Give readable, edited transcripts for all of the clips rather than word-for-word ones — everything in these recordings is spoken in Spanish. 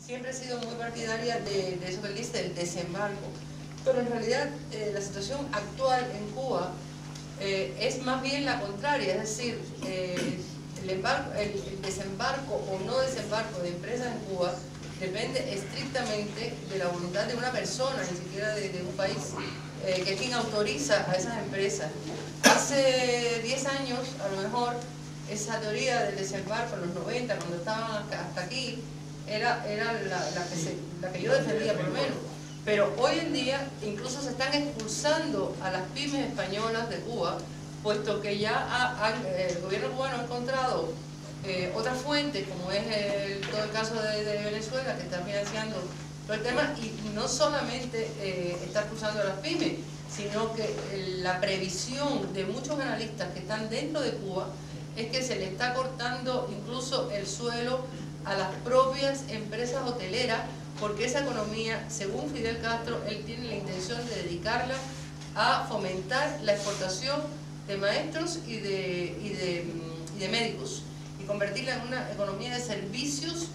siempre he sido muy partidaria de eso que él dice, del desembarco. Pero en realidad la situación actual en Cuba es más bien la contraria, es decir, el desembarco o no desembarco de empresas en Cuba depende estrictamente de la voluntad de una persona, ni siquiera de un país, que es quien autoriza a esas empresas. Hace 10 años, a lo mejor, esa teoría del desembarco en los 90, cuando estaban hasta aquí, era la que yo defendía por lo menos. Pero hoy en día incluso se están expulsando a las pymes españolas de Cuba, puesto que ya el gobierno cubano ha encontrado otras fuentes, como es todo el caso de Venezuela, que está financiando todo el tema, y no solamente está expulsando a las pymes, sino que la previsión de muchos analistas que están dentro de Cuba es que se le está cortando incluso el suelo a las propias empresas hoteleras, porque esa economía, según Fidel Castro, él tiene la intención de dedicarla a fomentar la exportación de maestros y de médicos, y convertirla en una economía de servicios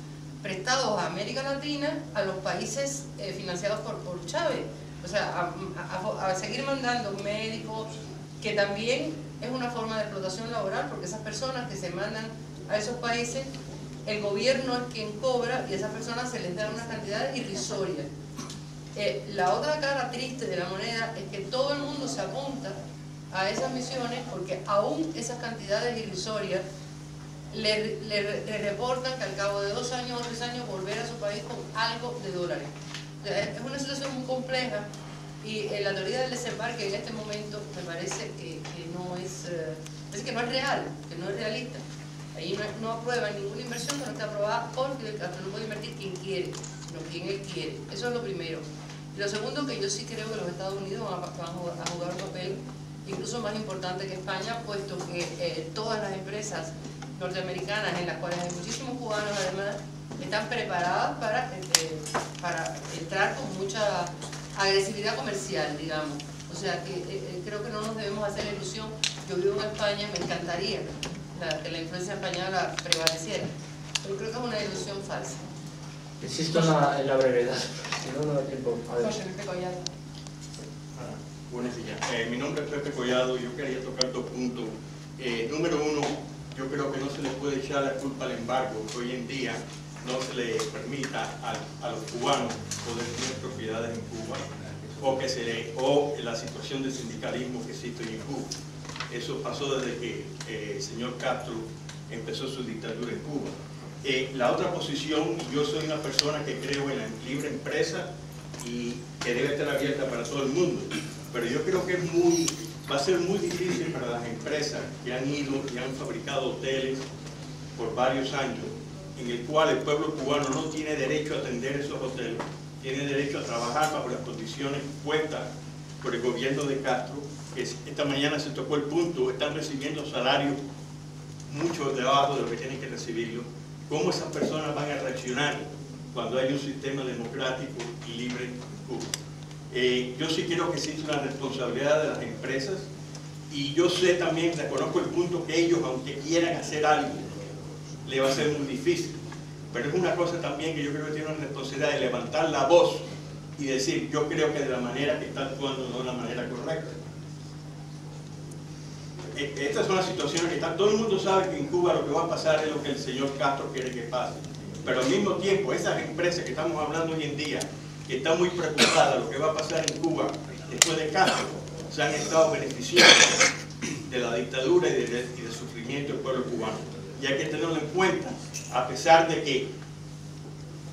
prestados a América Latina, a los países financiados por Chávez. O sea, a seguir mandando médicos, que también es una forma de explotación laboral, porque esas personas que se mandan a esos países, el gobierno es quien cobra y a esas personas se les da unas cantidades irrisorias. La otra cara triste de la moneda es que todo el mundo se apunta a esas misiones porque aún esas cantidades irrisorias le reportan que al cabo de 2 años o 3 años volver a su país con algo de dólares. O sea, es una situación muy compleja y la teoría del desembarque en este momento me parece que no es real, que no es realista. Ahí no aprueban ninguna inversión que no esté aprobada por Fidel Castro. No puede invertir quien quiere, sino quien él quiere. Eso es lo primero. Y lo segundo, que yo sí creo que los Estados Unidos van a jugar un papel incluso más importante que España, puesto que todas las empresas norteamericanas, en las cuales hay muchísimos cubanos además, están preparadas para entrar con mucha agresividad comercial, digamos. O sea que creo que no nos debemos hacer la ilusión. Yo vivo en España, me encantaría que la influencia española prevaleciera, pero creo que es una ilusión falsa. Insisto en la brevedad, si no da tiempo. A ver. Pepe Collado. Buenos días. Mi nombre es Pepe Collado y yo quería tocar 2 puntos. Número 1, yo creo que no se le puede echar la culpa al embargo, que hoy en día no se le permita a los cubanos poder tener propiedades en Cuba, o la situación del sindicalismo que existe en Cuba. Eso pasó desde que el señor Castro empezó su dictadura en Cuba. La otra posición, yo soy una persona que creo en la libre empresa y que debe estar abierta para todo el mundo, pero yo creo que va a ser muy difícil para las empresas que han ido y han fabricado hoteles por varios años, en el cual el pueblo cubano no tiene derecho a atender esos hoteles, tiene derecho a trabajar bajo las condiciones puestas por el gobierno de Castro, que esta mañana se tocó el punto, están recibiendo salarios mucho debajo de lo que tienen que recibirlo. ¿Cómo esas personas van a reaccionar cuando hay un sistema democrático y libre en Cuba? Yo sí quiero que exista una responsabilidad de las empresas, y yo sé también, reconozco el punto que ellos, aunque quieran hacer algo, le va a ser muy difícil. Pero es una cosa también que yo creo que tiene una responsabilidad de levantar la voz y decir, yo creo que de la manera que está actuando no es la manera correcta. Estas son las situaciones que están, todo el mundo sabe que en Cuba lo que va a pasar es lo que el señor Castro quiere que pase, pero al mismo tiempo esas empresas que estamos hablando hoy en día, que están muy preocupadas de lo que va a pasar en Cuba después de Castro, se han estado beneficiando de la dictadura y del sufrimiento del pueblo cubano, y hay que tenerlo en cuenta, a pesar de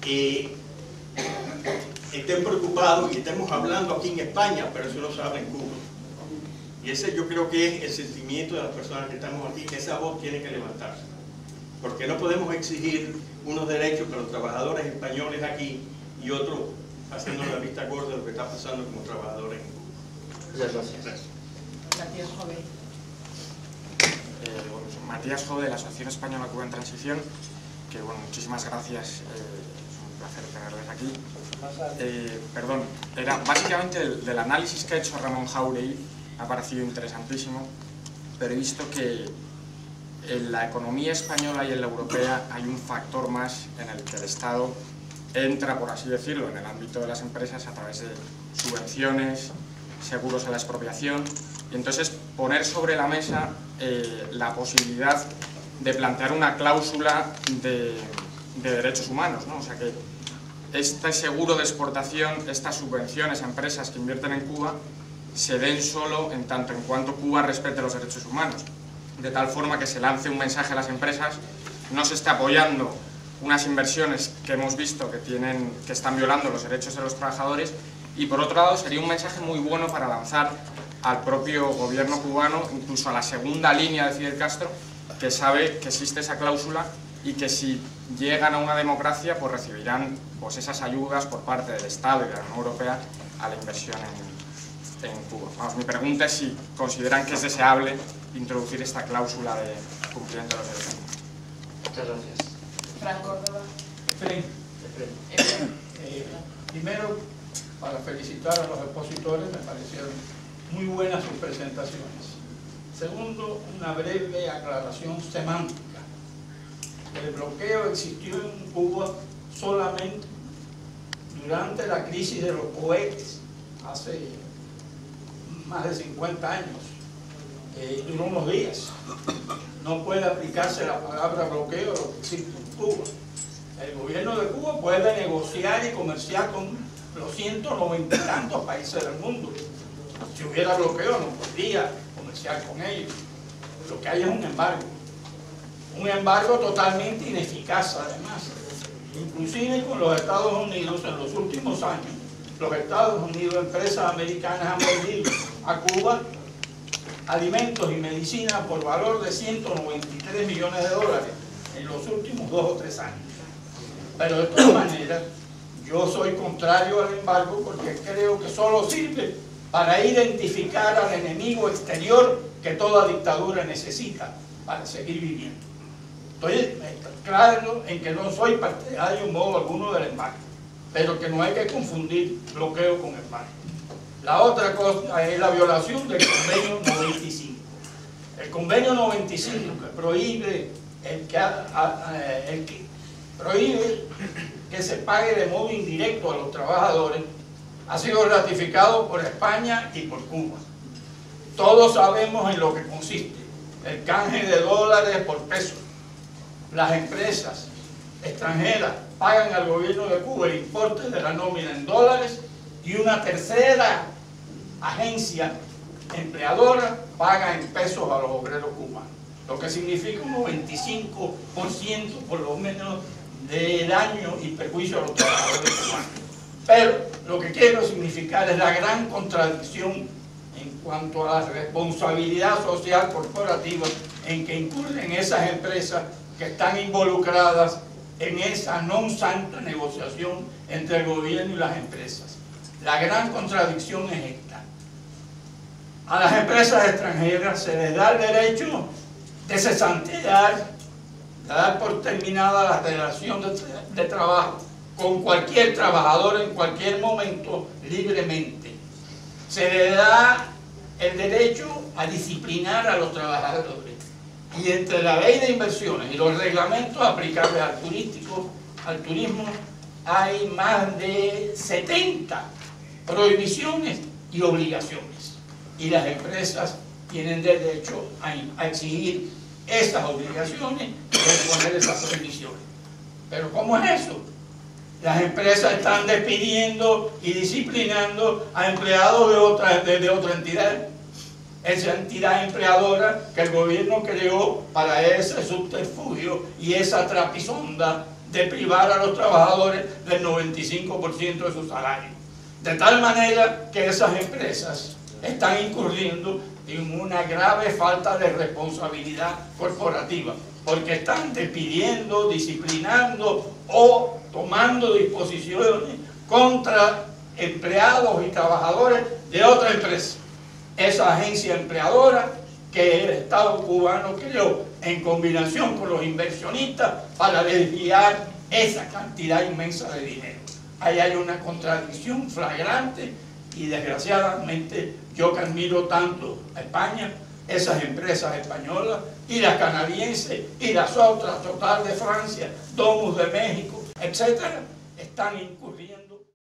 que estén preocupados y estemos hablando aquí en España, pero eso no se habla en Cuba. Y ese yo creo que es el sentimiento de las personas que estamos aquí, que esa voz tiene que levantarse. Porque no podemos exigir unos derechos para los trabajadores españoles aquí y otros haciendo la vista gorda de lo que está pasando como trabajadores en Cuba. Muchas gracias. Matías Jove. Matías Jove, de la Asociación Española Cuba en Transición, que bueno, muchísimas gracias, es un placer tenerles aquí. Perdón, era básicamente del análisis que ha hecho Ramón Jáuregui. Me ha parecido interesantísimo, pero he visto que en la economía española y en la europea hay un factor más en el que el Estado entra, por así decirlo, en el ámbito de las empresas a través de subvenciones, seguros a la expropiación, y entonces poner sobre la mesa la posibilidad de plantear una cláusula de derechos humanos, ¿no? O sea, que este seguro de exportación, estas subvenciones a empresas que invierten en Cuba, se den solo en tanto en cuanto Cuba respete los derechos humanos, de tal forma que se lance un mensaje a las empresas, no se esté apoyando unas inversiones que hemos visto que están violando los derechos de los trabajadores, y por otro lado sería un mensaje muy bueno para lanzar al propio gobierno cubano, incluso a la segunda línea de Fidel Castro, que sabe que existe esa cláusula y que si llegan a una democracia pues recibirán pues esas ayudas por parte del Estado y de la Unión Europea a la inversión en Cuba. Vamos, mi pregunta es si consideran que es deseable introducir esta cláusula de cumplimiento de los derechos humanos. Muchas gracias. Fran Córdoba. Primero, para felicitar a los expositores, me parecieron muy buenas sus presentaciones. Segundo, una breve aclaración semántica. El bloqueo existió en Cuba solamente durante la crisis de los cohetes, hace más de 50 años. Duró unos días. No puede aplicarse la palabra bloqueo a lo que existe en Cuba. El gobierno de Cuba puede negociar y comerciar con los 190 y tantos países del mundo. Si hubiera bloqueo no podría comerciar con ellos. Lo que hay es un embargo totalmente ineficaz además. Inclusive con los Estados Unidos en los últimos años, los Estados Unidos, empresas americanas han vendido a Cuba alimentos y medicinas por valor de 193 millones de dólares en los últimos 2 o 3 años. Pero de todas maneras, yo soy contrario al embargo porque creo que solo sirve para identificar al enemigo exterior que toda dictadura necesita para seguir viviendo. Estoy claro en que no soy partidario en modo alguno del embargo, pero que no hay que confundir bloqueo con embargo. La otra cosa es la violación del convenio 95. El convenio 95 que prohíbe prohíbe que se pague de modo indirecto a los trabajadores ha sido ratificado por España y por Cuba. Todos sabemos en lo que consiste el canje de dólares por pesos. Las empresas extranjeras pagan al gobierno de Cuba el importe de la nómina en dólares y una tercera agencia empleadora paga en pesos a los obreros cubanos, lo que significa un 95% por lo menos de daño y perjuicio a los trabajadores cubanos. Pero lo que quiero significar es la gran contradicción en cuanto a la responsabilidad social corporativa en que incurren esas empresas que están involucradas en esa non santa negociación entre el gobierno y las empresas. La gran contradicción es esta. A las empresas extranjeras se les da el derecho de cesantear, de dar por terminada la relación de trabajo con cualquier trabajador en cualquier momento libremente. Se le da el derecho a disciplinar a los trabajadores. Y entre la ley de inversiones y los reglamentos aplicables al turismo hay más de 70 prohibiciones y obligaciones. Y las empresas tienen derecho a exigir esas obligaciones y a poner esas prohibiciones. Pero ¿cómo es eso? Las empresas están despidiendo y disciplinando a empleados de otra entidad. Esa entidad empleadora que el gobierno creó para ese subterfugio y esa trapisonda de privar a los trabajadores del 95% de su salario. De tal manera que esas empresas están incurriendo en una grave falta de responsabilidad corporativa, porque están despidiendo, disciplinando o tomando disposiciones contra empleados y trabajadores de otra empresa. Esa agencia empleadora que el Estado cubano creó en combinación con los inversionistas para desviar esa cantidad inmensa de dinero. Ahí hay una contradicción flagrante y desgraciadamente yo que admiro tanto a España, esas empresas españolas y las canadienses y las otras, Total de Francia, Domus de México, etc., están incurriendo